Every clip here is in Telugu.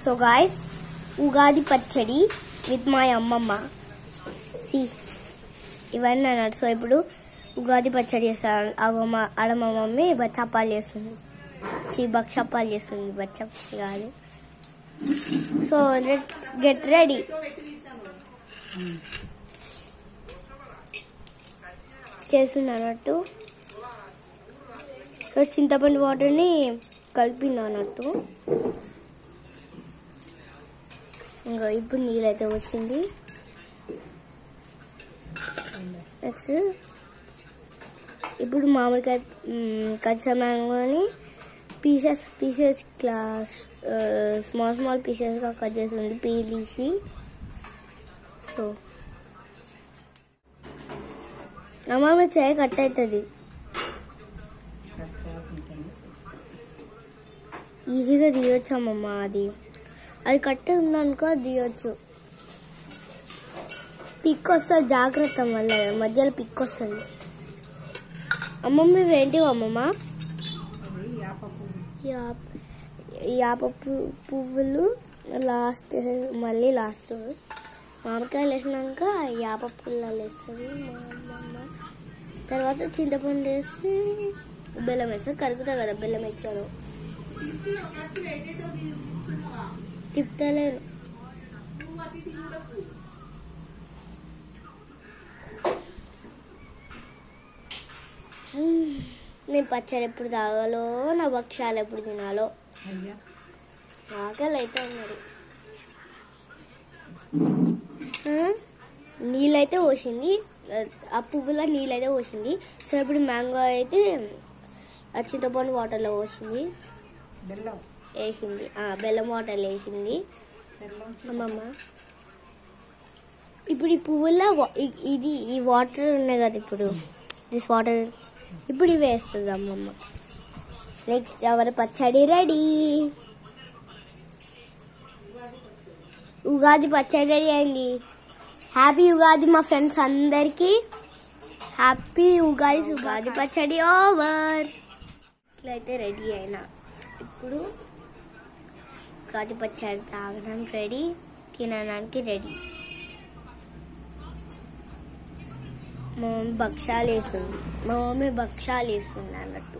So guys, Ugadi Pachadi with my Amma. See, even another. So ipudu Ugadi Pachadi chestanu. Agoma adama mummy bachapali chestundi. See bakshapali chestundi bachapali kaadu. So let's get ready. చేస్తున్నట్టు సో చింతపండు వాటర్ని కలిపింది అన్నట్టు ఇంకా ఇప్పుడు నీళ్ళైతే వచ్చింది. నెక్స్ట్ ఇప్పుడు మామిడికాయ కచ్చా మ్యాంగోని పీసెస్ క్లాస్ స్మాల్ పీసెస్గా కట్ చేస్తుంది పీల్ తీసి. సో అమ్మ చేయ కట్ అవుతుంది, ఈజీగా తీయొచ్చు అమ్మమ్మ. అది కట్టే ఉందనుకో తీయొచ్చు. పిక్ వస్తుంది, జాగ్రత్త మళ్ళీ మధ్యలో పిక్ వస్తుంది. అమ్మమ్మ ఇవేంటివి అమ్మమ్మ? యాప పువ్వులు లాస్ట్, మళ్ళీ లాస్ట్ మామిడికాయలు వేసినాక యాప పుల్లలు వేస్తుంది మా అమ్మమ్మ. తర్వాత చింతపండు వేసి బెల్లం వేస్తుంది. కలుపుతా కదా బెల్లం వేస్తాను, తిప్పుతలేను. నేను పచ్చడి ఎప్పుడు తాగాలో, నా భక్ష్యాలు ఎప్పుడు తినాలో ఆకలి అయితే ఉన్నది. నీళ్ళైతే పోసింది, ఆ పువ్వులో నీళ్ళైతే పోసింది. సో ఇప్పుడు మ్యాంగో అయితే చింతపండు వాటర్లో పోసింది, వేసింది. బెల్లం వాటర్లో వేసింది అమ్మమ్మ. ఇప్పుడు ఈ పువ్వుల్లో ఈ వాటర్ ఉన్నాయి కదా, ఇప్పుడు దిస్ వాటర్ ఇప్పుడు ఇవి వేస్తుంది అమ్మమ్మ. నెక్స్ట్ ఎవరి పచ్చడి రెడీ. ఉగాది పచ్చడి రెడీ అయింది. హ్యాపీ ఉగాది మా ఫ్రెండ్స్ అందరికి. హ్యాపీ ఉగాది. ఉగాది పచ్చడి ఓవర్. ఇట్లయితే రెడీ అయినా. ఇప్పుడు ఉగాది పచ్చడి తాగడానికి రెడీ, తినడానికి రెడీ. మా మమ్మీ భక్షాలు వేస్తుంది అన్నట్టు.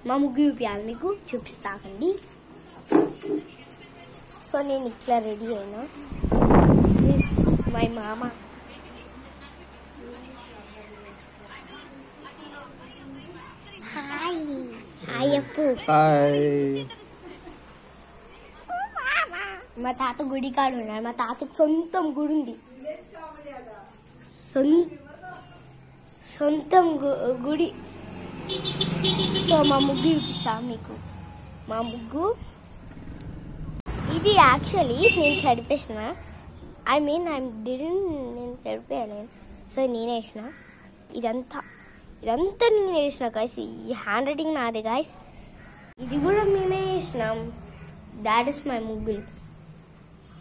మా ముగ్గు చూపించాలి మీకు, చూపిస్తాకండి. సో నేను ఇట్లా రెడీ అయినా. దిస్ మై మామ. హాయ్ హాయ్ అప్పు. మా తాత గుడి కాడు ఉన్నాడు. మా తాతకు సొంతం గుడి ఉంది, సొంతం గుడి. సో మా ముగ్గు చూపిస్తా మీకు. మా ముగ్గు ఇది యాక్చువల్లీ నేను చదివేసిన, నేను చదివేయలేను. సో నేనే వేసిన. ఇదంతా నేనే వేసిన గాయస్. ఈ హ్యాండ్ రైటింగ్ నాదే గాయస్. ఇది కూడా మేమే వేసినాం. దాట్ ఇస్ మై ముగ్గులు.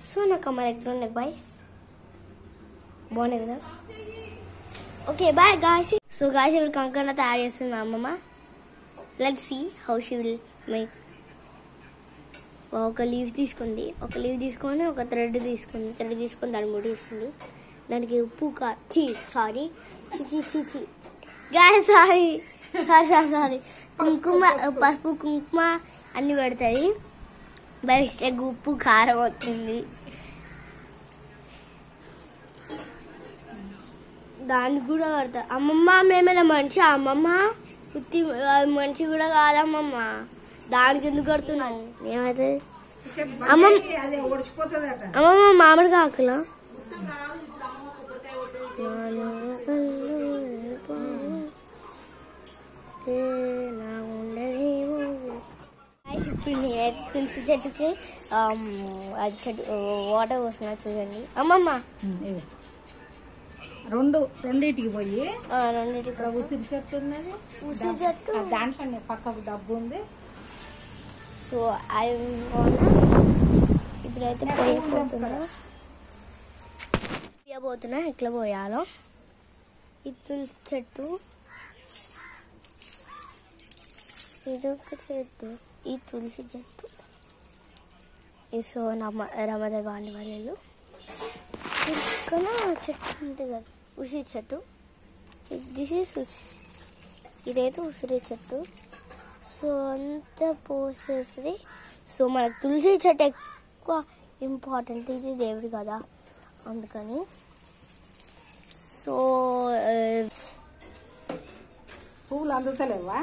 సో నాకు అమ్మ దగ్గర ఉన్నాయి గాయస్, బాగున్నాయి కదా. Okay bye guys. So guys ఇప్పుడు కంకణ తయారు చేస్తుంది మా అమ్మమ్మ. Let's see how she will make. ఒక లీవ్ తీసుకొని ఒక థ్రెడ్ తీసుకొని దాన్ని ముడిస్తుంది. దానికి ఉప్పు సారీ గాయస్, సారీ కుంకుమ, పసుపు కుంకుమ అన్ని పెడుతుంది. బై మిస్టేక్ ఉప్పు కారం అవుతుంది. దానికి కూడా పడతా. అమ్మమ్మ మేమైనా మనిషి అమ్మమ్మ, ఉత్తి మనిషి కూడా కాదమ్మమ్మ. దానికి ఎందుకు కడుతున్నాను మేమైతే. అమ్మమ్మ మామిడిగా ఆకులా ఇప్పుడు తులసి చెట్టుకి వాటర్ పోస్తున్నా చూడండి అమ్మమ్మ. రెండింటికి పోయి రెండింటికి ఉసిరి చెట్టు ఉన్నది, ఉసిరి చెట్టు దాంట్లో పక్కకు డబ్బు ఉంది. సో ఇప్పుడైతే పోతున్నా ఎట్లా పోయాలో. ఈ తులసి చెట్టు, ఇదొక చెట్టు, ఈ తులసి చెట్టు. సో రమద వాణి వాళ్ళు ఇక్కడ చెట్టు ఉంది కదా, ఉసిరి చెట్టు. దిస్ ఈస్ ఇదైతే ఉసిరి చెట్టు. సో అంత పోసేసి, సో మనకు తులసి చెట్టు ఎక్కువ ఇంపార్టెంట్, ఇది దేవుడు కదా అందుకని. సో పువ్వులు అందుతలేవా?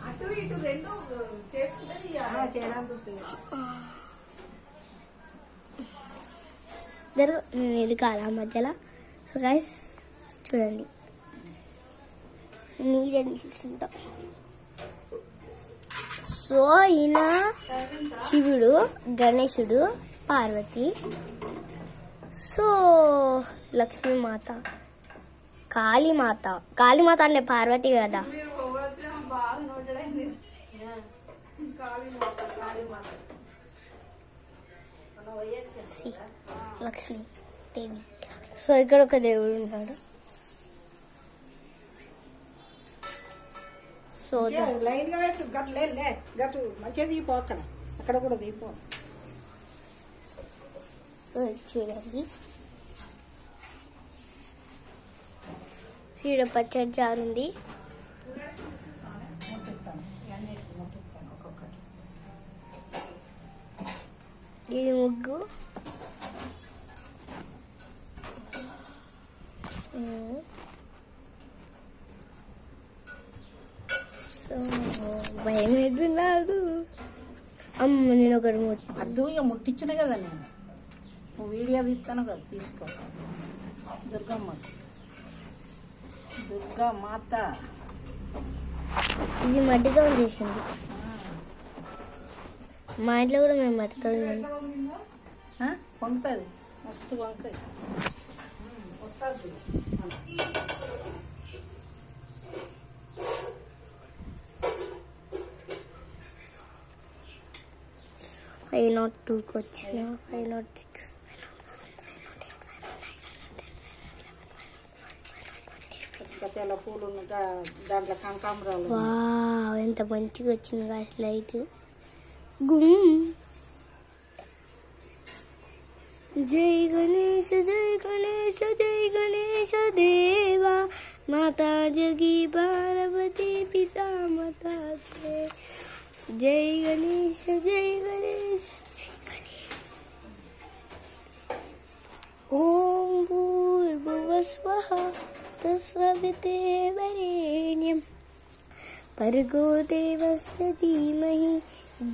అటు ఇటు రెండు చేసుకుంటే తేడా అందుతుంది. ఇది కాదా మధ్యలో. సో గైస్ చూడండి, నీదని చూసుకుంటాం. సో ఈయన శివుడు, గణేశుడు, పార్వతి, సో లక్ష్మీమాత, కాళీమాత. కాళీమాత అంటే పార్వతి కదా. లక్ష్మీ దేవి. సో ఇక్కడ ఒక దేవుడు ఉన్నాడు. సో లైన్ గా పెట్టు, గట్లే గట్టు మంచిగా దీపో, అక్కడ కూడా దీపో. సో చూడండి, ఇక్కడ పచ్చడి జారుంది. ఇది ముగ్గు. సో భయం లేదు నాకు. అమ్మ నేను ఒకటి అద్దు ఇక ముట్టించునే కదా నేను. నువ్వు వీడియో తీస్తాను కదా, తీసుకో. దుర్గా మాత. ఇది మట్టితో చేసింది. మా ఇంట్లో కూడా మేము మట్టితో వంగుతుంది, మస్తు వంగుతుంది. ఫైవ్ 502కి వచ్చిన 506. తెల్ల పూలు దాంట్లో కనకాంబరాలు. వావ్, ఎంత మంచిగా వచ్చింది గాయస్ లైట్. గుమ్. జై గణేశ జై గణేశ జై గణేశ దేవా, మాతా జగి పార్వతి పితా మాతా జై గణేశ జై గణేశ. ఓం భూర్భువస్వః తస్సవితుర్వరేణ్యం భర్గో దేవస్య ధీమహి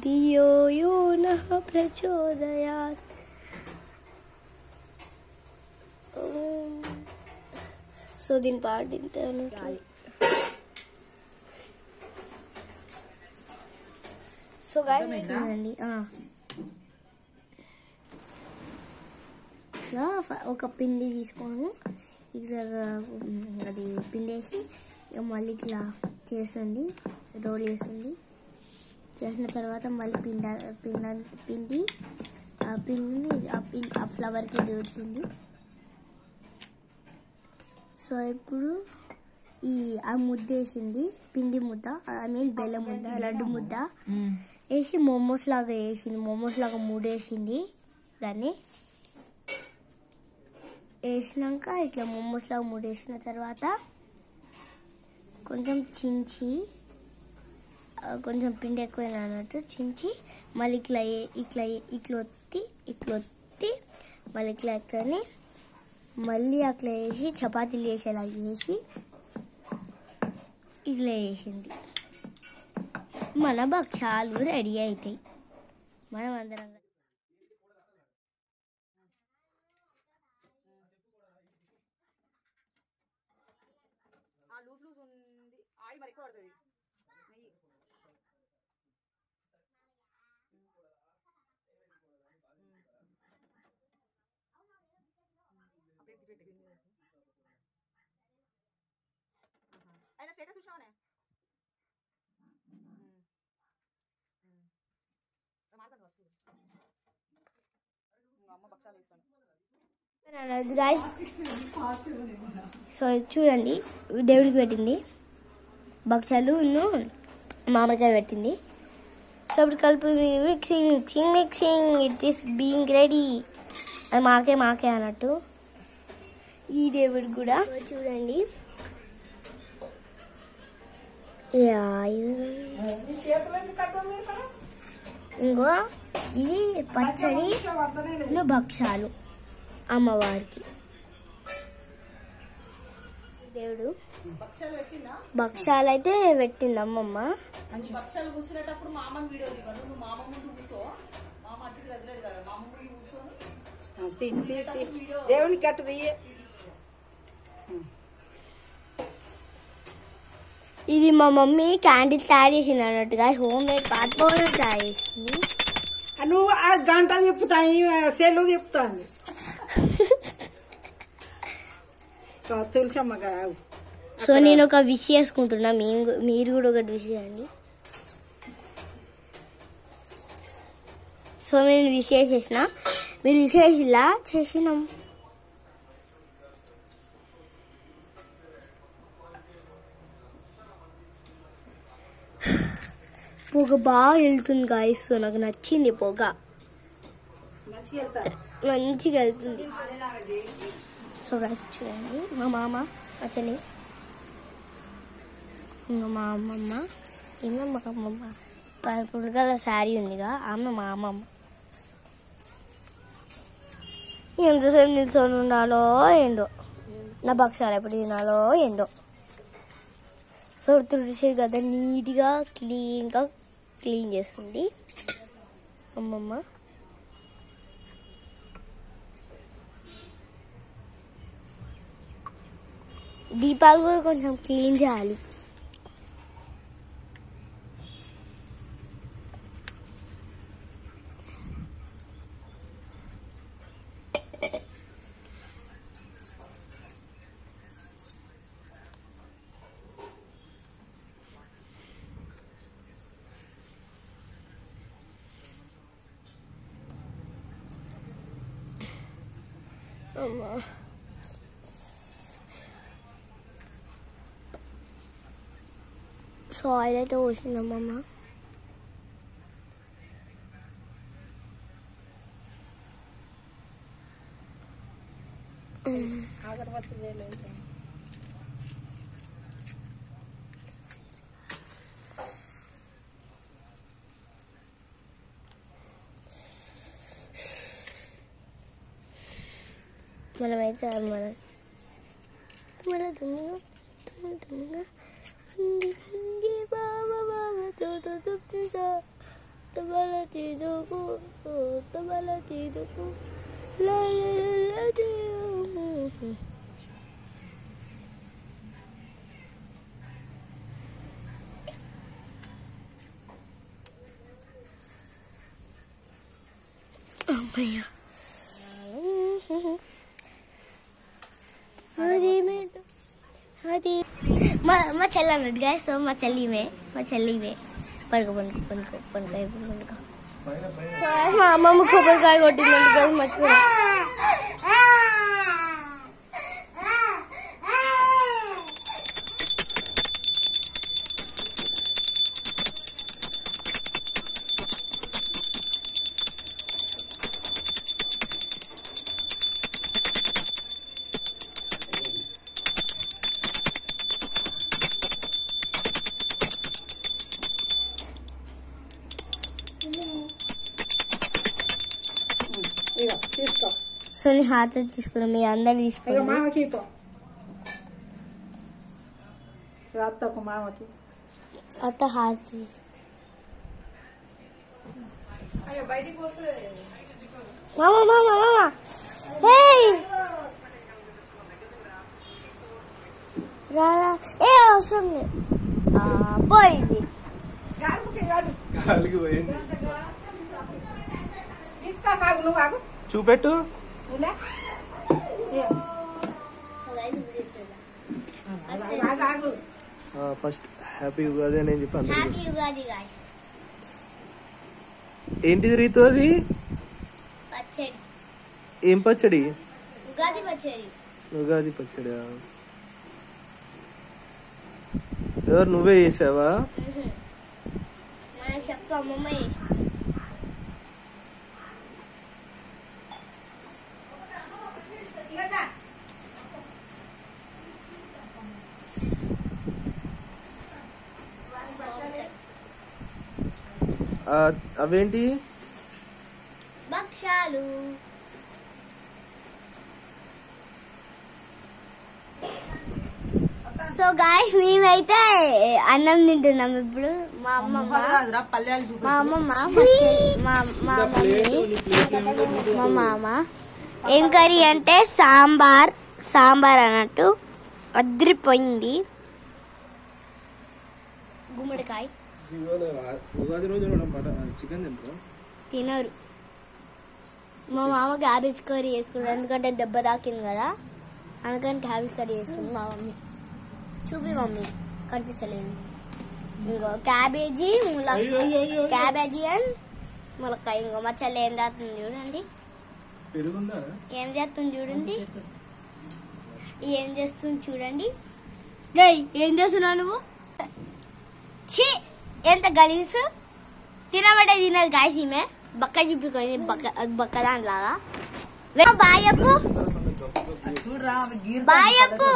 ధియో యో నః ప్రచోదయాత్. సో దీని పాటింటాను. సో గాయ్స్ చూడండి, ఇలా ఒక పిండి తీసుకొని ఇట్లా అది పిండేసి మళ్ళీ ఇట్లా చేస్తుంది, రోల్ చేస్తుంది. చేసిన తర్వాత మళ్ళీ పిండి ఆ పిండిని ఆ ఫ్లవర్కి దూరుతుంది. సో ఇప్పుడు ఆ ముద్ద వేసింది, పిండి ముద్ద, ఐ మీన్ బెల్లం ముద్ద, లడ్డు ముద్ద వేసి మోమోస్ లాగా వేసింది. మోమోస్ లాగా మూడేసింది. దాన్ని వేసినాక ఇట్లా మోమోస్ లాగా మూడేసిన తర్వాత కొంచెం చించి, కొంచెం పిండి ఎక్కువైనా అన్నట్టు చించి మళ్ళీ ఇట్లా ఒత్తి మళ్ళీ ఇట్లా ఎక్కని మళ్ళీ అట్లా వేసి చపాతీలు వేసేలా చేసి ఇట్లా వేసింది. మన భక్షాలు రెడీ అవుతాయి. మనం అందరం గాయ్స్. సో చూడండి, దేవుడికి పెట్టింది భక్షాలు మామిడికాయ పెట్టింది. సో ఇప్పుడు కలుపుంది. Mixing mixing mixing. It is being ready. అది మాకే అన్నట్టు. ఈ దేవుడు కూడా చూడండి. ఇంకో ఇది పచ్చడి భక్షాలు అమ్మవారికి. దేవుడు భక్షాలు అయితే పెట్టింది అమ్మమ్మ. దేవునికి కట్టది. ఇది మా మమ్మీ క్యాండిల్ తయారు చేసింది అన్నట్టుగా, హోమ్ మేడ్ పాత పౌడర్ తయారు చేసింది. నువ్వు ఆ గంట తిప్పుతాను, సెల్లు తిప్పుతాను. తులసమ్మ. సో నేను ఒక విష్ చేసుకుంటున్నా, మీరు కూడా ఒకటి విష్ చేయండి. సో నేను విష్ చేసేసిన, మీరు విష్ చేసిలా చేసినాం. పొగ బాగా వెళ్తుంది గాయస్. నాకు నచ్చింది పొగ, మంచిగా వెళ్తుంది. సో గాయస్ చూడండి, మా మామ మా చెల్లి, ఇంకా మా అమ్మమ్మ, ఇంకా మా అమ్మమ్మ పర్పుల్ కలర్ శారీ ఉందిగా ఆమె మా అమ్మమ్మ. ఎంతసేపు నిల్చొని ఉండాలో ఏందో, నా భక్షాలు ఎప్పుడు తినాలో ఏందో. సో తులసి కదా నీట్గా క్లీన్ చేస్తుంది అమ్మమ్మ. దీపాలు కూడా కొంచెం క్లీన్ చేయాలి. సో ఆయిల్ అయితే పోసిందమ్మమ్మ. మనమైతే మన దుమ్ముగా అమ్మయ్య. అది మా చెల్లి అన్నట్టుగా. సో మా చెల్లిమే పడుకో. మా అమ్మమ్మ కొబ్బరికాయ కొట్టిందంటే మర్చిపోయా. సో నీ హాత తీసుకున్నాం, మీ అందరు తీసుకున్నాం. మామకి మామకి అత్త హాత మామ రారా. ఏ అవసరం లేదు, పోయింది. చూపెట్టు. ఫస్ట్ హ్యాపీ ఉగాది అని చెప్పి హ్యాపీ ఉగాది గాయ్స్. ఏంటిది రీతు అది? పచ్చడి. ఏం పచ్చడి? ఉగాది పచ్చడి. ఉగాది పచ్చడి. ఎవరు నువ్వే చేసావా? చెప్పు అమ్మమ్మ చేసిన. అవేంటి? భక్షాలు. సో గాయ్స్ మేమైతే అన్నం తింటున్నాం ఇప్పుడు. మా అమ్మమ్మ మా మామ ఏం కర్రీ అంటే సాంబార్ అన్నట్టు అదిరిపోయింది. గుమ్మడికాయ ఉగాది రోజు చికెన్ తినరు. మా మామ క్యాబేజ్ కర్రీ చేసుకున్నాడు, ఎందుకంటే దెబ్బ తాకింది కదా, అందుకని క్యాబేజ్ కర్రీ చేసుకుంది మా మమ్మీ. చూపి మమ్మీ, కనిపిస్తలేదు. ఇంకో క్యాబేజీ అండ్ ములక్కాయ. ఇంకో మా చెల్లి ఏం చేస్తుంది చూడండి, ఏం చేస్తుంది చూడండి. ఏం చేస్తున్నావు నువ్వు? ఛీ, ఎంత గలీసు. తినబడే తినదు గాయస్. ఈమె బక్క చిప్పిపోయింది, బక్క దానిలాగా. బాయ్ చెప్పు, బాయ్ చెప్పు.